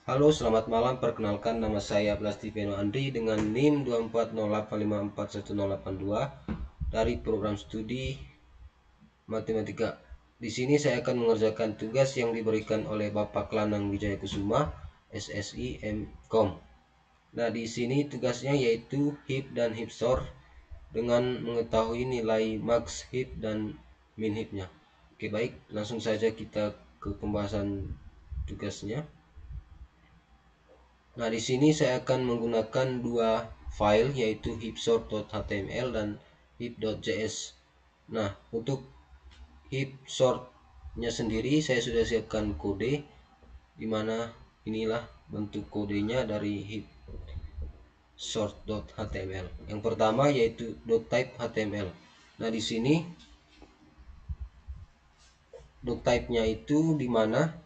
Halo, selamat malam. Perkenalkan, nama saya Blastiveno Andri dengan NIM 24085411082 dari program studi matematika. Di sini saya akan mengerjakan tugas yang diberikan oleh Bapak Lanang Wijaya Kusuma, SSI MKOM. Nah, di sini tugasnya yaitu heap dan heap sort dengan mengetahui nilai max heap dan min heapnya. Oke, baik, langsung saja kita ke pembahasan tugasnya. Nah, di sini saya akan menggunakan dua file yaitu heapsort.html dan heap.js. Nah, untuk heapsort-nya sendiri saya sudah siapkan kode di mana inilah bentuk kodenya dari heapsort.html. Yang pertama yaitu .type html. Nah, di sini .type-nya itu di mana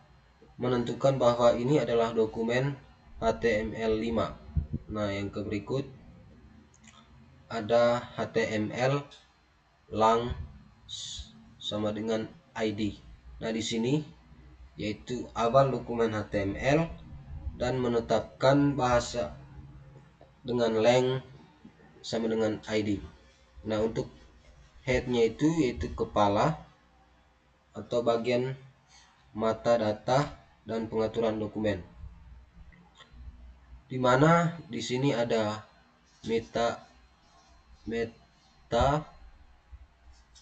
menentukan bahwa ini adalah dokumen HTML5. Nah, yang berikut ada HTML lang sama dengan ID. Nah, di sini yaitu awal dokumen HTML dan menetapkan bahasa dengan length sama dengan ID. Nah, untuk headnya itu yaitu kepala atau bagian mata data dan pengaturan dokumen. Di mana di sini ada meta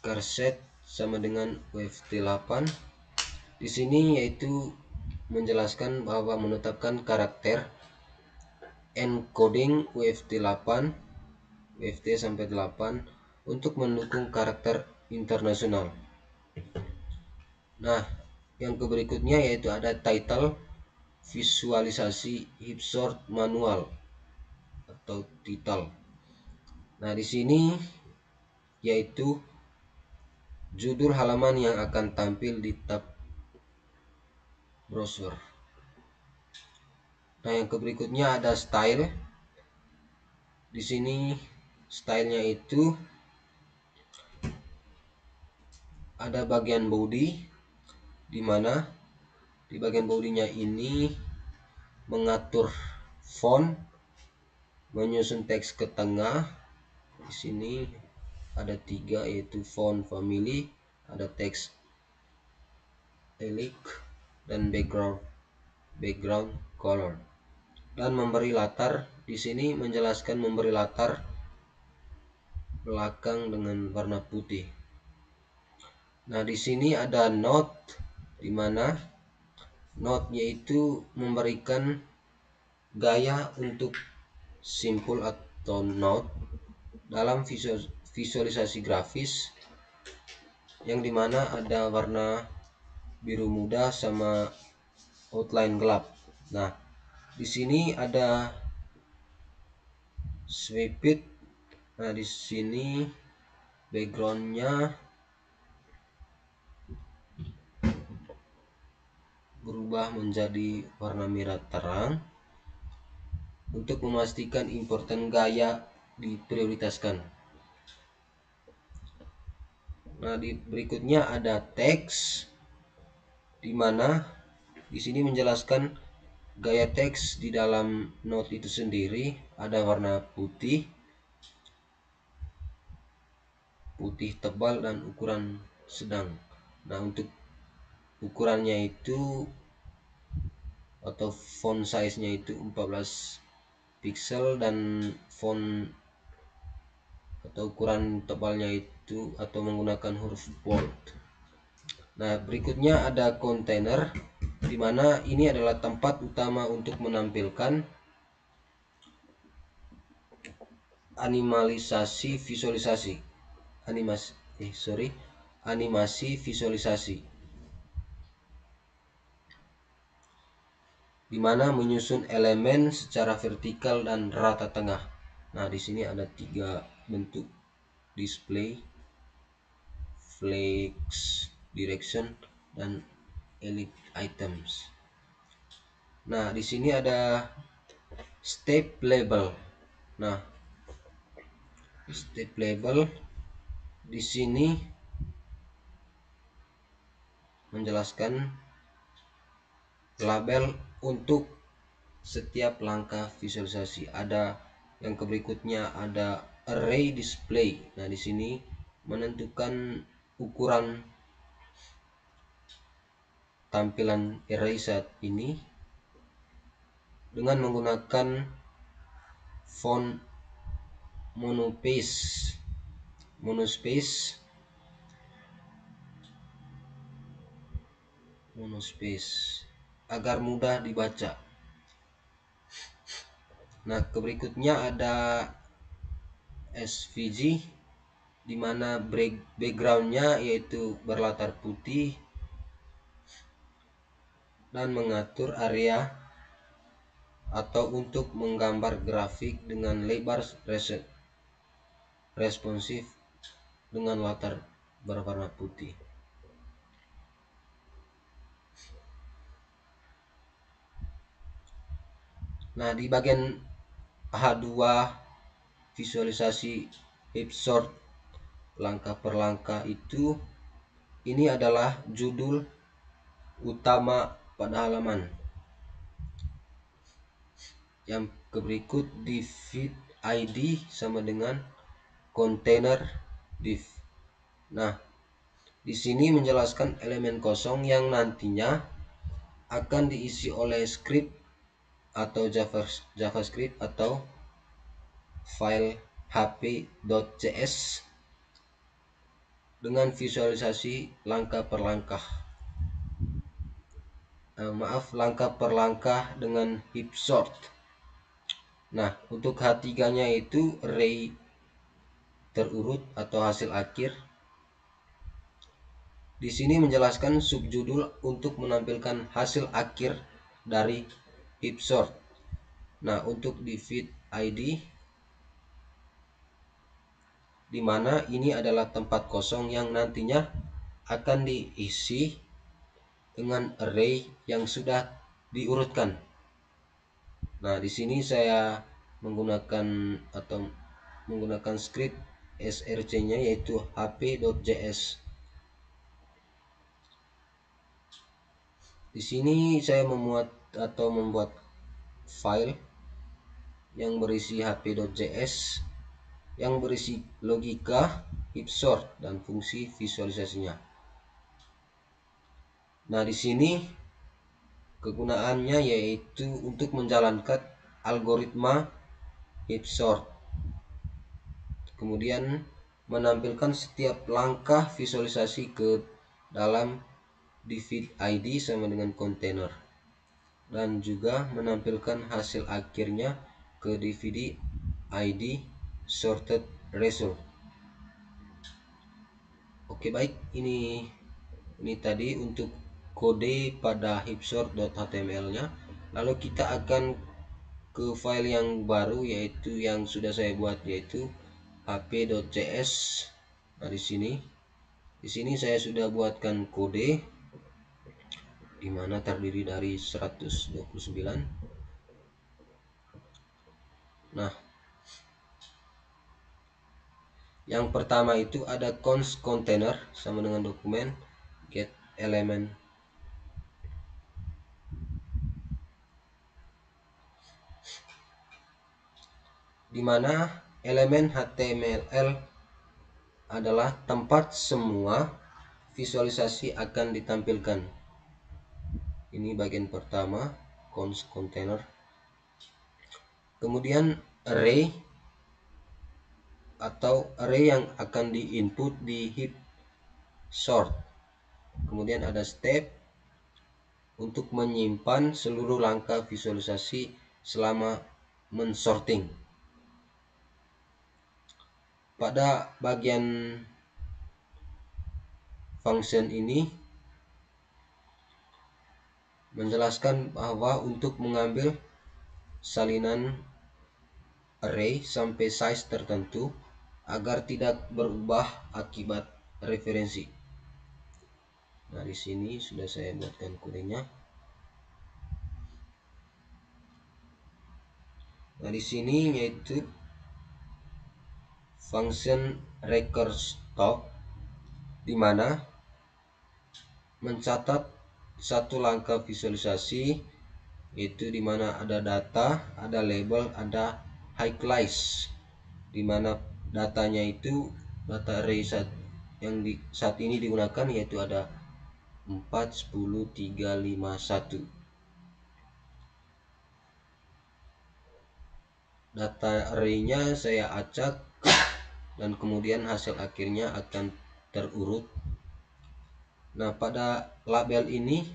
charset sama dengan UFT8. Di sini yaitu menjelaskan bahwa menetapkan karakter encoding UFT8 UFT sampai 8 untuk mendukung karakter internasional. Nah, yang berikutnya yaitu ada title visualisasi heapsort manual atau title. Nah, di sini yaitu judul halaman yang akan tampil di tab browser. Nah, yang berikutnya ada style. Di sini stylenya itu ada bagian body, di mana di bagian bodinya ini mengatur font, menyusun teks ke tengah. Di sini ada 3 yaitu font family, ada teks elix dan background color. Dan memberi latar, di sini menjelaskan memberi latar belakang dengan warna putih. Nah, di sini ada note, di mana note yaitu memberikan gaya untuk simpul atau note dalam visualisasi grafis yang dimana ada warna biru muda sama outline gelap. Nah, di sini ada snippet. Nah, di sini backgroundnya berubah menjadi warna merah terang untuk memastikan important gaya diprioritaskan. Nah, di berikutnya ada teks, di mana di sini menjelaskan gaya teks di dalam note itu sendiri ada warna putih tebal dan ukuran sedang. Nah, untuk ukurannya itu atau font size-nya itu 14 pixel dan font atau ukuran tebalnya itu atau menggunakan huruf bold. Nah, berikutnya ada container, di mana ini adalah tempat utama untuk menampilkan animasi visualisasi, di mana menyusun elemen secara vertikal dan rata tengah. Nah, di sini ada 3 bentuk: display, flex, direction, dan elite items. Nah, di sini ada step label. Nah, step label di sini menjelaskan label untuk setiap langkah visualisasi. Ada yang berikutnya ada array display. Nah, di sini menentukan ukuran tampilan array saat ini dengan menggunakan font monospace agar mudah dibaca. Nah, berikutnya ada SVG, di mana backgroundnya yaitu berlatar putih dan mengatur area atau untuk menggambar grafik dengan lebar responsif dengan latar berwarna putih. Nah, di bagian H2 visualisasi Hipsort langkah per langkah itu, ini adalah judul utama pada halaman. Yang berikut div ID sama dengan container div. Nah, di sini menjelaskan elemen kosong yang nantinya akan diisi oleh script atau JavaScript atau file hp.js dengan visualisasi langkah per langkah. Langkah per langkah dengan Hipsort. Nah, untuk H3-nya itu array terurut atau hasil akhir. Di sini menjelaskan subjudul untuk menampilkan hasil akhir dari Hipsort. Nah, untuk di feed ID, di mana ini adalah tempat kosong yang nantinya akan diisi dengan array yang sudah diurutkan. Nah, di sini saya menggunakan script src-nya yaitu hp.js. Di sini saya membuat file yang berisi hp.js yang berisi logika Hipsort dan fungsi visualisasinya. Nah, di sini kegunaannya yaitu untuk menjalankan algoritma Hipsort. Kemudian menampilkan setiap langkah visualisasi ke dalam div ID sama dengan container, dan juga menampilkan hasil akhirnya ke DVD ID sorted result. Oke, baik, ini tadi untuk kode pada hipsort.html-nya. Lalu kita akan ke file yang baru, yaitu yang sudah saya buat, yaitu hp.js. Nah, di sini saya sudah buatkan kode di mana terdiri dari 129. Nah, yang pertama itu ada const container sama dengan dokumen get element. Di mana elemen HTML adalah tempat semua visualisasi akan ditampilkan. Ini bagian pertama, const container. Kemudian array atau array yang akan diinput di Hipsort. Kemudian ada step untuk menyimpan seluruh langkah visualisasi selama mensorting. Pada bagian function ini menjelaskan bahwa untuk mengambil salinan array sampai size tertentu agar tidak berubah akibat referensi. Nah, di sini sudah saya buatkan kodenya. Nah, di sini yaitu function record stop, di mana mencatat satu langkah visualisasi Itu dimana ada data, ada label, ada highlights. Dimana datanya itu data array yang saat ini digunakan yaitu ada 4, 10, 3, 5, 1. Data arraynya saya acak dan kemudian hasil akhirnya akan terurut. Nah, pada label ini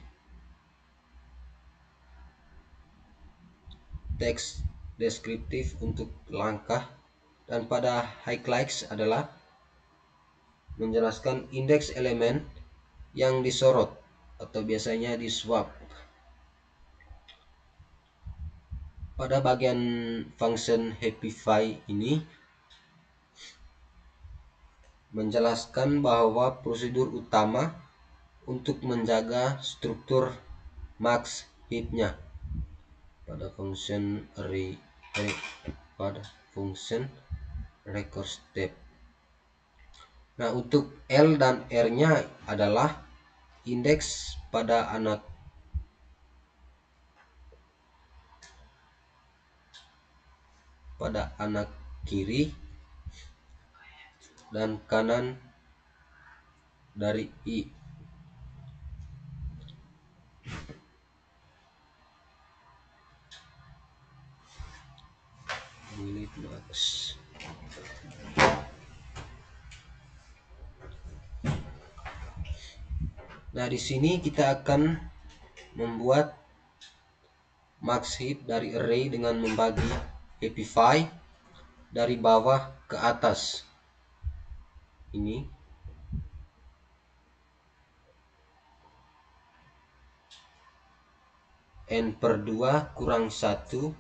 teks deskriptif untuk langkah, dan pada highlights adalah menjelaskan indeks elemen yang disorot atau biasanya di swap. Pada bagian function happify ini menjelaskan bahwa prosedur utama untuk menjaga struktur max heap-nya pada function record step. Nah, untuk L dan R-nya adalah indeks pada anak kiri dan kanan dari I. Nah, di sini kita akan membuat max heap dari array dengan membagi happify dari bawah ke atas. Ini n per 2 kurang 1,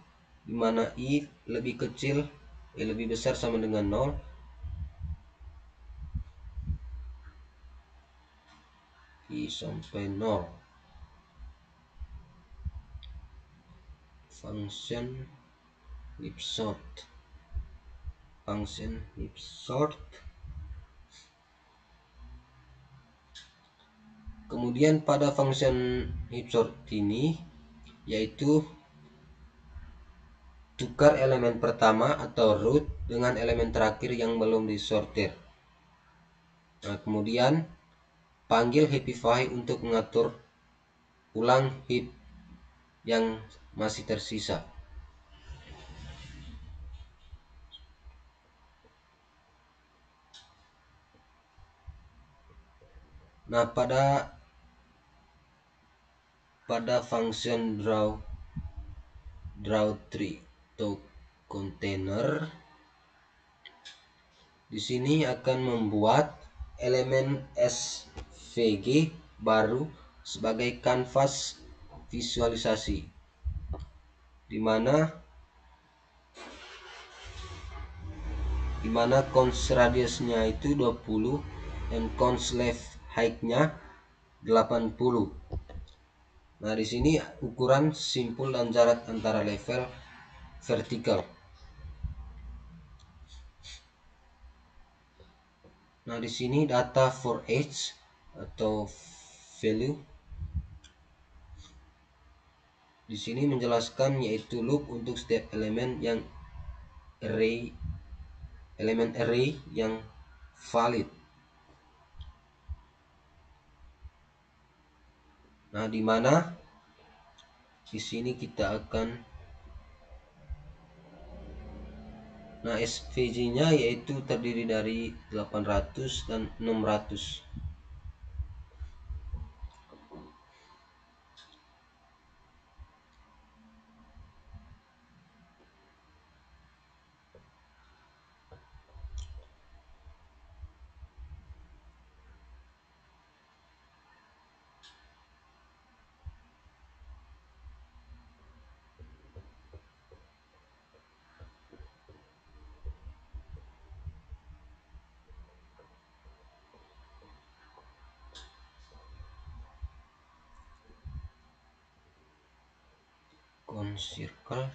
dimana I lebih kecil, lebih besar sama dengan 0. I sampai 0. Function heap sort. Kemudian pada function heap sort ini yaitu tukar elemen pertama atau root dengan elemen terakhir yang belum disortir. Nah, kemudian panggil happify untuk mengatur ulang heap yang masih tersisa. Nah, pada function draw tree atau container, di sini akan membuat elemen SVG baru sebagai kanvas visualisasi, di mana cons radiusnya itu 20 dan cons left height-nya 80. Nah, di sini ukuran simpul dan jarak antara level vertikal. Nah, di sini data for each atau value di sini menjelaskan yaitu loop untuk setiap elemen array yang valid. Nah, di mana di sini kita akan SVG-nya yaitu terdiri dari 800 dan 600. Concircle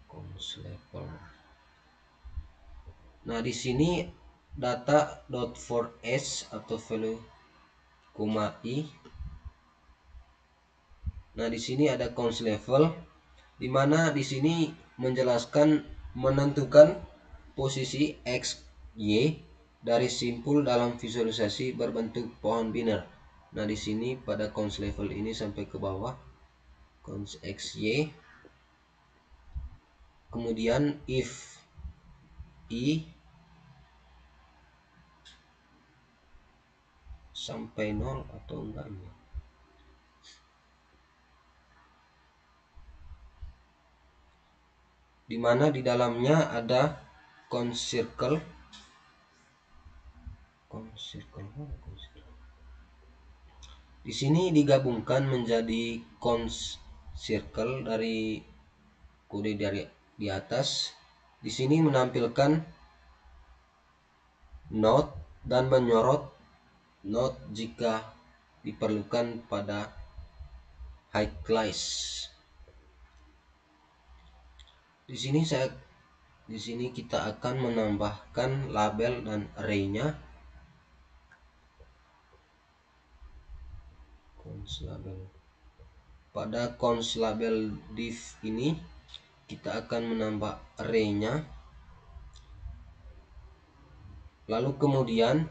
cons level Nah, di sini data.for s atau value, i. Nah, di sini ada const level, di mana di sini menjelaskan menentukan posisi x, y dari simpul dalam visualisasi berbentuk pohon biner. Nah, di sini pada const level ini sampai ke bawah const x, y. Kemudian if i sampai 0 atau enggak ini. Di mana di dalamnya ada const circle. Di sini digabungkan menjadi const circle dari kode dari di atas. Di sini menampilkan note dan menyorot note jika diperlukan pada high class. Di sini kita akan menambahkan label dan array-nya. Pada const label div ini kita akan menambah array-nya. Lalu kemudian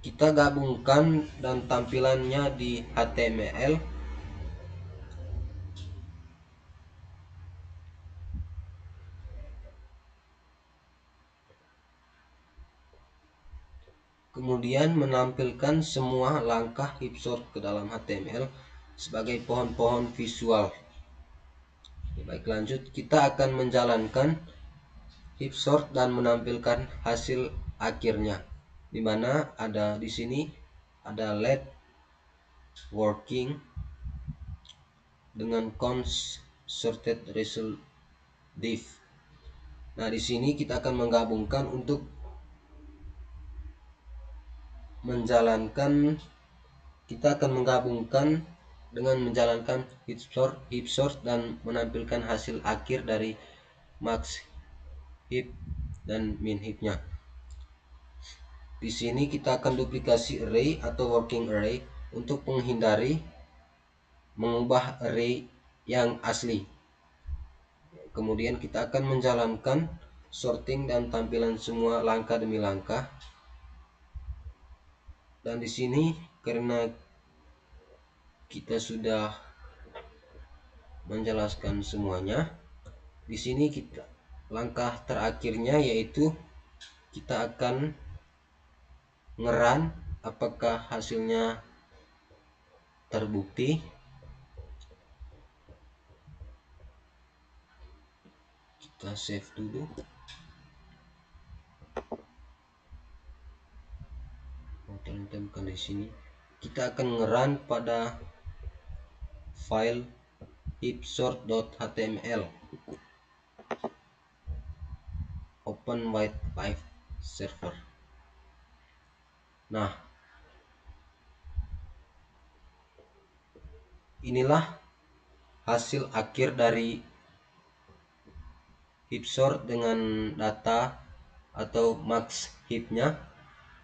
kita gabungkan dan tampilannya di HTML. Kemudian menampilkan semua langkah heap sort ke dalam HTML sebagai pohon-pohon visual. Baik, lanjut kita akan menjalankan heap sort dan menampilkan hasil akhirnya, di mana ada di sini ada let working dengan const sorted result div. Nah, di sini kita akan menggabungkan untuk dengan menjalankan heap sort dan menampilkan hasil akhir dari max heap dan min heapnya. Di sini kita akan duplikasi array atau working array untuk menghindari mengubah array yang asli. Kemudian kita akan menjalankan sorting dan tampilan semua langkah demi langkah. Dan di sini karena kita sudah menjelaskan semuanya, di sini langkah terakhirnya yaitu kita akan ngerun apakah hasilnya terbukti. Kita save dulu. Teman-teman di sini kita akan ngerun pada file heapsort.html. Open wildlife server. Nah, inilah hasil akhir dari heap sort dengan data atau max heap-nya,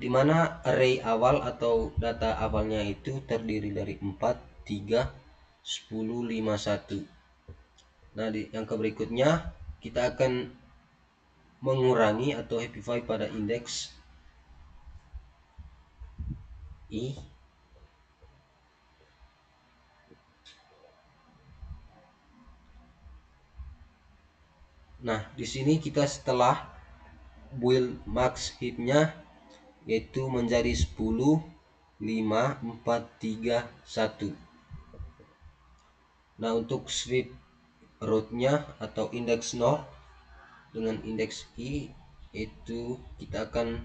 di mana array awal atau data awalnya itu terdiri dari 4, 3, 10, 5, 1. Nah, yang berikutnya kita akan mengurangi atau happify pada indeks i. Nah, di sini kita setelah build max heap-nya yaitu menjadi 10, 5, 4, 3, 1. Nah, untuk sweep root-nya atau indeks 0 dengan indeks i itu kita akan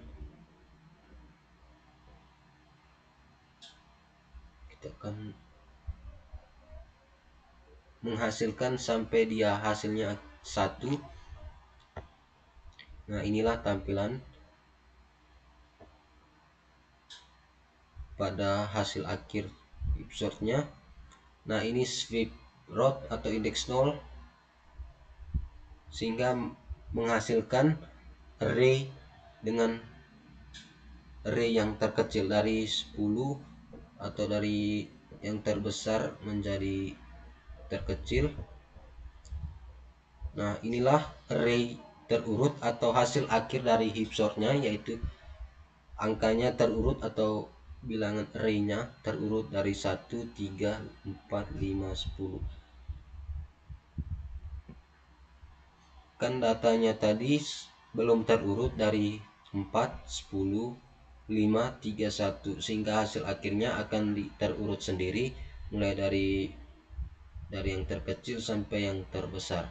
menghasilkan sampai dia hasilnya 1. Nah, inilah tampilan pada hasil akhir heap sort-nya. Nah, ini sweep root atau indeks 0 sehingga menghasilkan array dengan array yang terkecil dari 10 atau dari yang terbesar menjadi terkecil. Nah, inilah array terurut atau hasil akhir dari heap sortnya, yaitu angkanya terurut atau bilangan array-nya terurut dari 1, 3, 4, 5, 10. Kan datanya tadi belum terurut dari 4, 10, 5, 3, 1, sehingga hasil akhirnya akan terurut sendiri mulai dari yang terkecil sampai yang terbesar.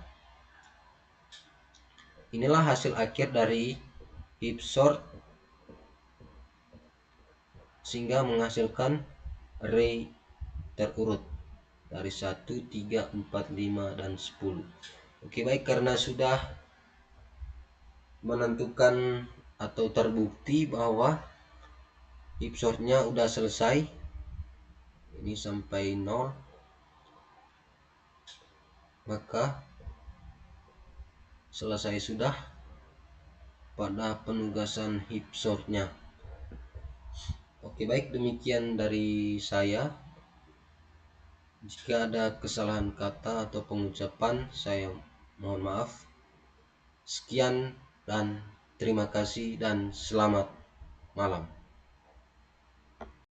Inilah hasil akhir dari heap sort sehingga menghasilkan array terurut dari 1, 3, 4, 5, dan 10. Oke, baik, karena sudah menentukan atau terbukti bahwa heap sortnya udah selesai, ini sampai 0, maka selesai sudah pada penugasan heap sortnya. Oke, baik, demikian dari saya. Jika ada kesalahan kata atau pengucapan, saya mohon maaf. Sekian dan terima kasih dan selamat malam.